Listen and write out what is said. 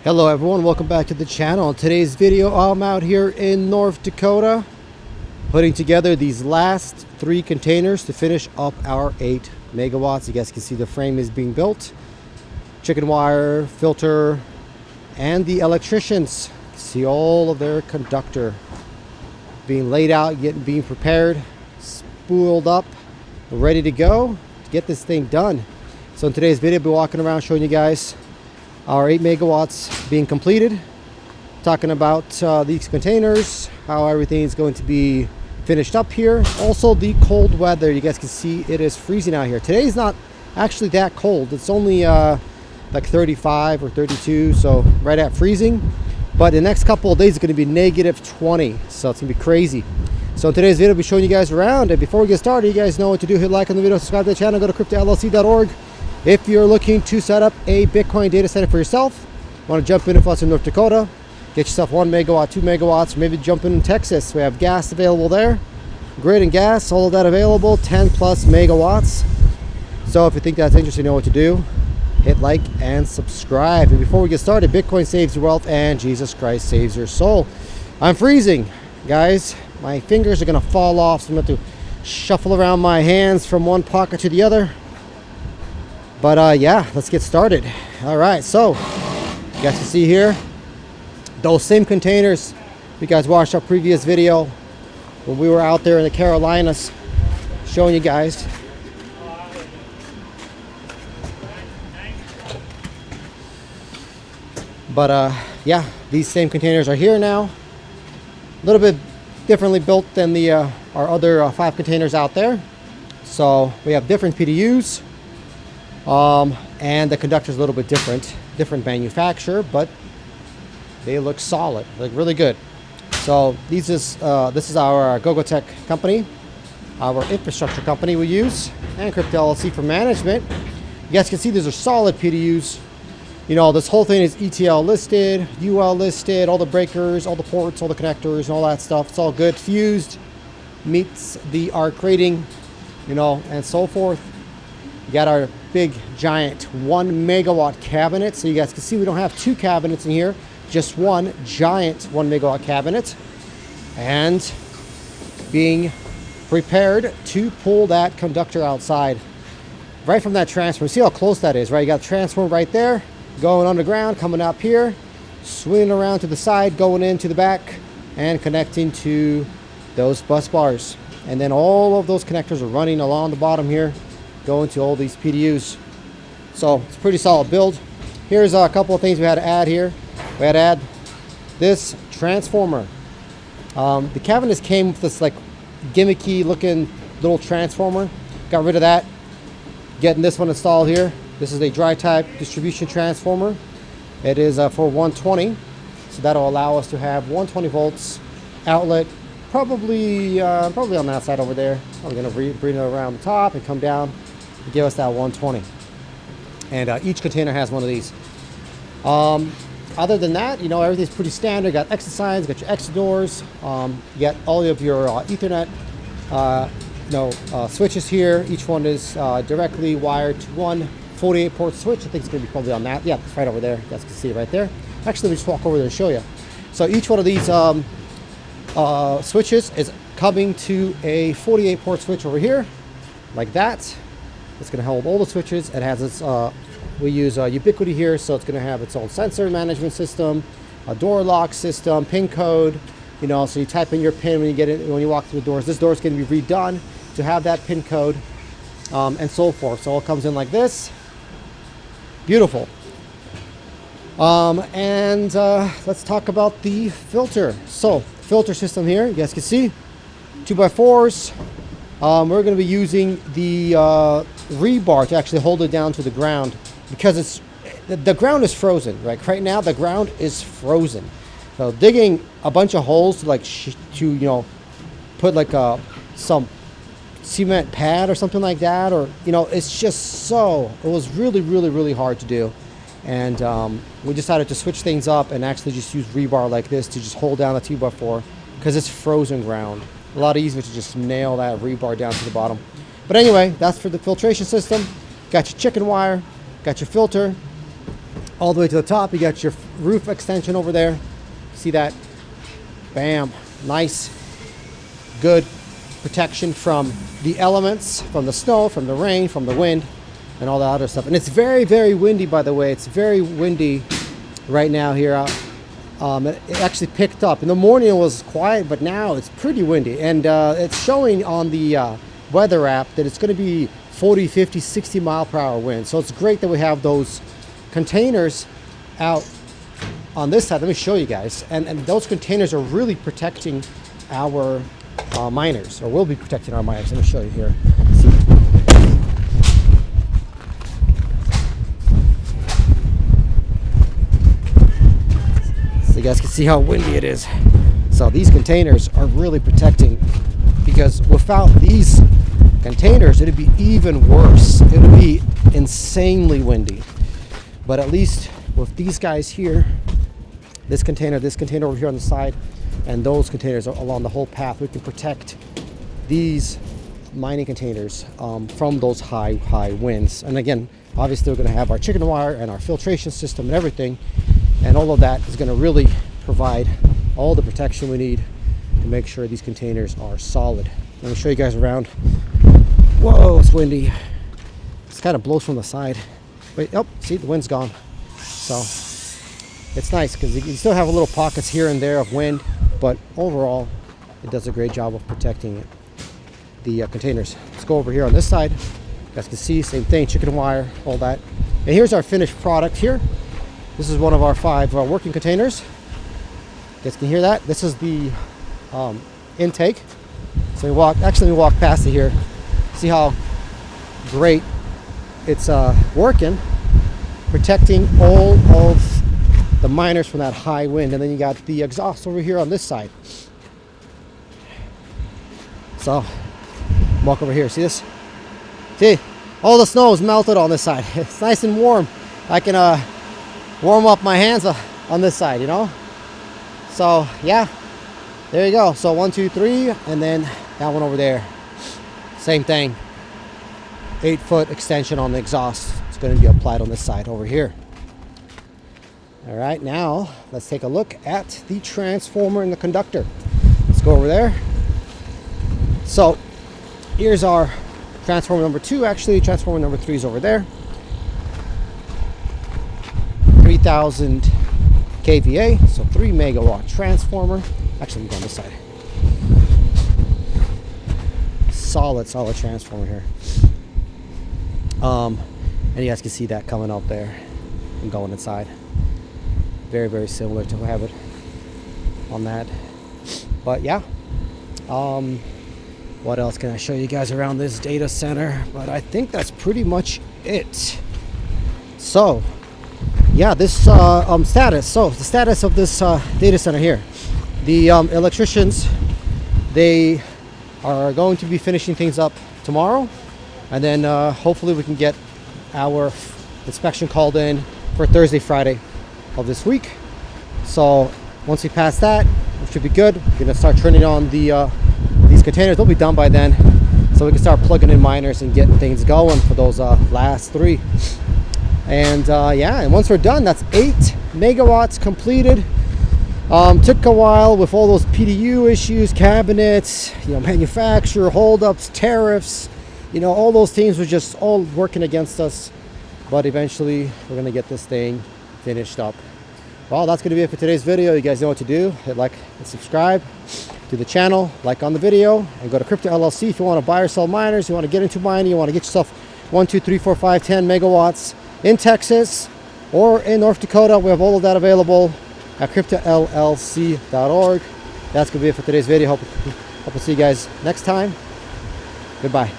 Hello everyone, welcome back to the channel. In today's video, I'm out here in North Dakota putting together these last 3 containers to finish up our 8 megawatts. You guys can see the frame is being built. Chicken wire, filter, and the electricians. See all of their conductor being laid out, being prepared, spooled up, ready to go to get this thing done. So in today's video, I'll be walking around showing you guys our 8 megawatts being completed, talking about these containers, how everything is going to be finished up here. Also the cold weather, you guys can see it is freezing out here. Today's not actually that cold. It's only like 35 or 32, so right at freezing. But the next couple of days it's going to be negative 20, so it's going to be crazy. So in today's video, I'll be showing you guys around. And before we get started, you guys know what to do. Hit like on the video, subscribe to the channel, go to cryptollc.org. If you're looking to set up a Bitcoin data center for yourself, want to jump in with us in North Dakota, get yourself 1 megawatt, 2 megawatts, or maybe jump in Texas. We have gas available there, grid and gas, all of that available, 10 plus megawatts. So if you think that's interesting, you know what to do. Hit like and subscribe. And before we get started, Bitcoin saves your wealth and Jesus Christ saves your soul. I'm freezing, guys. My fingers are going to fall off, so I'm going to have to shuffle around my hands from one pocket to the other. But yeah, let's get started. All right, so you guys can see here those same containers you guys watched our previous video when we were out there in the Carolinas showing you guys. But yeah, these same containers are here now. A little bit differently built than the our other 5 containers out there. So we have different PDUs. And the conductor is a little bit different manufacturer, but they look solid, like really good. So this is our GoGoTech company, our infrastructure company we use, and Crypto LLC for management. You guys can see these are solid PDUs. You know, this whole thing is ETL listed, UL listed, all the breakers, all the ports, all the connectors, and all that stuff. It's all good. Fused, meets the ARC rating, you know, and so forth. We got our big giant 1 megawatt cabinet. So you guys can see we don't have 2 cabinets in here, just one giant 1 megawatt cabinet. And being prepared to pull that conductor outside right from that transformer. See how close that is, right? You got the transformer right there, going underground, coming up here, swinging around to the side, going into the back, and connecting to those bus bars. And then all of those connectors are running along the bottom here, going to all these PDUs. So it's a pretty solid build. Here's a couple of things we had to add here. We had to add this transformer. The cabinets came with this like gimmicky looking little transformer. Got rid of that. Getting this one installed here. This is a dry type distribution transformer. It is for 120. So that'll allow us to have 120 volts outlet. Probably on that side over there. I'm gonna bring it around the top and come down to give us that 120. And each container has one of these. Other than that, you know, everything's pretty standard. Got exit signs, got your exit doors. You got all of your Ethernet switches here. Each one is directly wired to one 48 port switch. I think it's gonna be probably on that. Yeah, it's right over there. You guys can see it right there. Actually, let me just walk over there and show you. So each one of these switches is coming to a 48 port switch over here, like that. It's going to hold all the switches. It has its, we use Ubiquity here, so it's going to have its own sensor management system, a door lock system, pin code. You know, so you type in your pin when you get it, when you walk through the doors. This door is going to be redone to have that pin code, and so forth. So it comes in like this. Beautiful. Let's talk about the filter. So filter system here, you guys can see 2x4s. We're going to be using the rebar to actually hold it down to the ground, because the ground is frozen. Right now the ground is frozen. So digging a bunch of holes to put like some cement pad or something like that, or it's just it was really hard to do. And we decided to switch things up and actually just use rebar like this to just hold down the 2x4, because it's frozen ground. A lot easier to just nail that rebar down to the bottom. But anyway, that's for the filtration system. Got your chicken wire, got your filter, all the way to the top. You got your roof extension over there. See that? Bam. Nice, good protection from the elements, from the snow, from the rain, from the wind, and all that other stuff. And it's very, very windy, by the way. It's very windy right now here. It actually picked up. In the morning it was quiet, but now it's pretty windy. And it's showing on the weather app that it's going to be 40, 50, 60 mile per hour wind. So it's great that we have those containers out on this side. Let me show you guys. And those containers are really protecting our miners, or will be protecting our miners. Let me show you here. See. So you guys can see how windy it is. So these containers are really protecting, because without these containers it'd be even worse. It would be insanely windy. But at least with these guys here, this container over here on the side, and those containers along the whole path, we can protect these mining containers from those high winds. And again, obviously we're going to have our chicken wire and our filtration system and everything, and all of that is going to really provide all the protection we need to make sure these containers are solid. Let me show you guys around. Whoa, it's windy. It kind of blows from the side. Wait, oh, see, the wind's gone. So it's nice because you still have a little pockets here and there of wind, but overall it does a great job of protecting the containers. Let's go over here on this side. You guys can see, same thing, chicken wire, all that. And here's our finished product here. This is one of our 5 working containers. You guys can hear that. This is the intake. So we walk past it here. See how great it's working, protecting all of the miners from that high wind. And then you got the exhaust over here on this side. So walk over here, see this? See, all the snow is melted on this side. It's nice and warm. I can warm up my hands on this side, you know? So yeah, there you go. So 1, 2, 3, and then that one over there, same thing. 8-foot extension on the exhaust. It's going to be applied on this side over here. All right, now let's take a look at the transformer and the conductor. Let's go over there. So here's our transformer number 2. Actually, transformer number 3 is over there. 3000 kVA, so 3 megawatt transformer. Actually, we go on this side. Solid transformer here. And you guys can see that coming up there and going inside. Very, very similar to have it on that. But yeah, what else can I show you guys around this data center? But I think that's pretty much it. So yeah, this status. So the status of this data center here. The electricians, they are going to be finishing things up tomorrow, and then hopefully we can get our inspection called in for Thursday, Friday of this week. So once we pass that, we should be good. We're gonna start turning on the these containers. They'll be done by then, so we can start plugging in miners and getting things going for those last 3. And yeah, and once we're done, that's 8 megawatts completed. Took a while with all those PDU issues, cabinets, manufacturer holdups, tariffs, all those things were just all working against us. But eventually we're gonna get this thing finished up. Well, that's gonna be it for today's video. You guys know what to do. Hit like and subscribe to the channel, like on the video, and go to Crypto LLC if you want to buy or sell miners, you want to get into mining, you want to get yourself 1, 2, 3, 4, 5, 10 megawatts in Texas or in North Dakota. We have all of that available at cryptollc.org. That's gonna be it for today's video. Hope to see you guys next time. Goodbye.